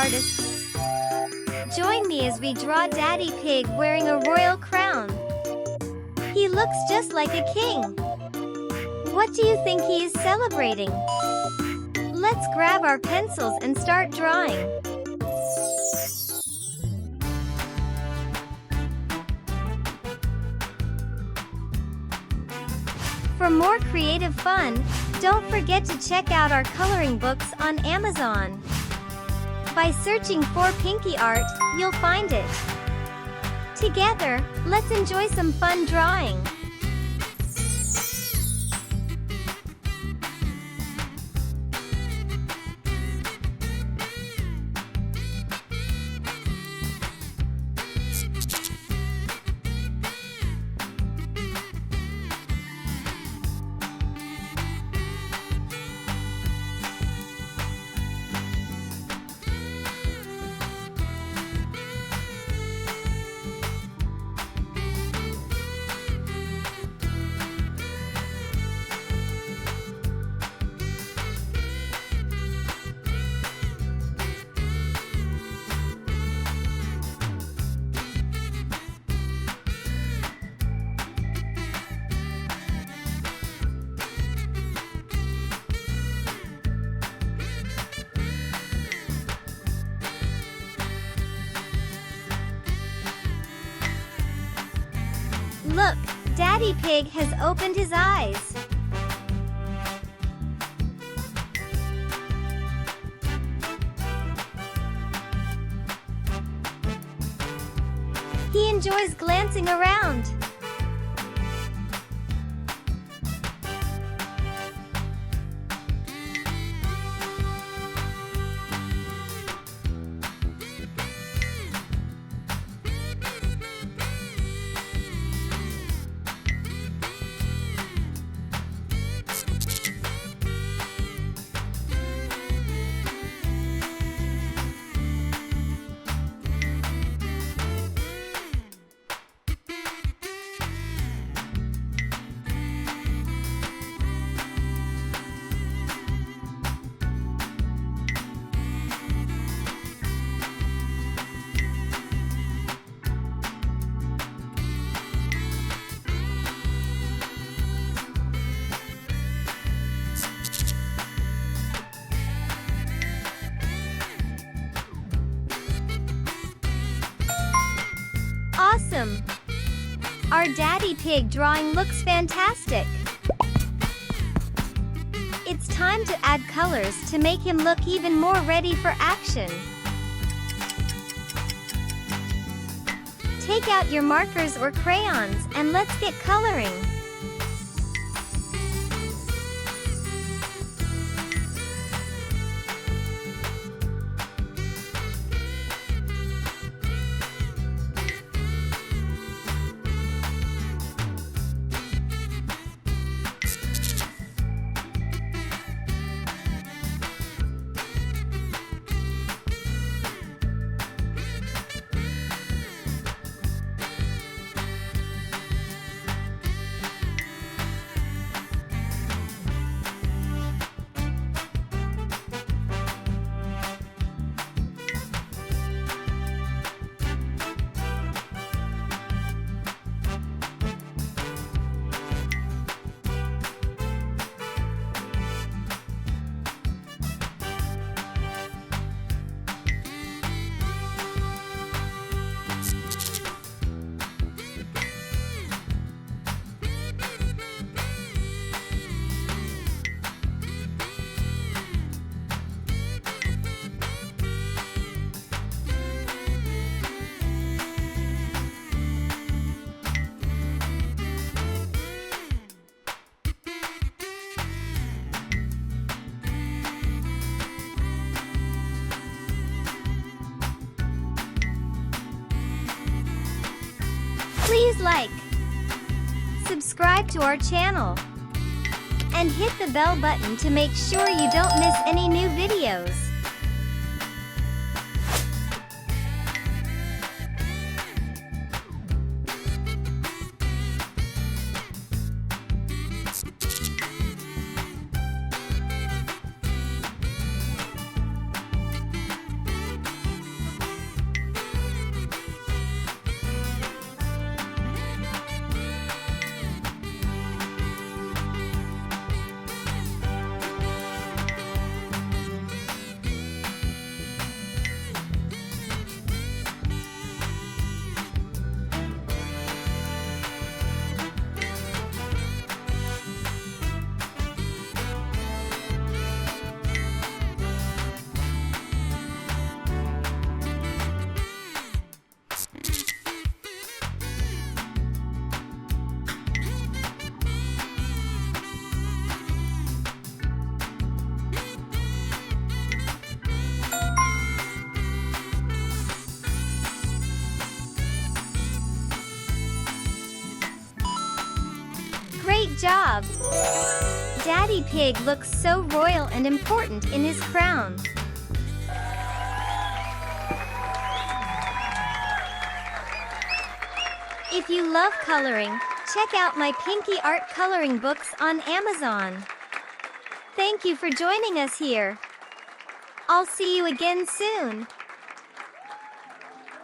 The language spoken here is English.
artists. Join me as we draw Daddy Pig wearing a royal crown. He looks just like a king. What do you think he is celebrating? Let's grab our pencils and start drawing. For more creative fun, don't forget to check out our coloring books on Amazon. By searching for Pinky Art, you'll find it. Together, let's enjoy some fun drawing. Look, Daddy Pig has opened his eyes. He enjoys glancing around. Awesome! Our Daddy Pig drawing looks fantastic. It's time to add colors to make him look even more ready for action. Take out your markers or crayons and let's get coloring. Please like, subscribe to our channel, and hit the bell button to make sure you don't miss any new videos. job! Daddy Pig looks so royal and important in his crown. If you love coloring, check out my Pinky Art coloring books on Amazon. Thank you for joining us here. I'll see you again soon.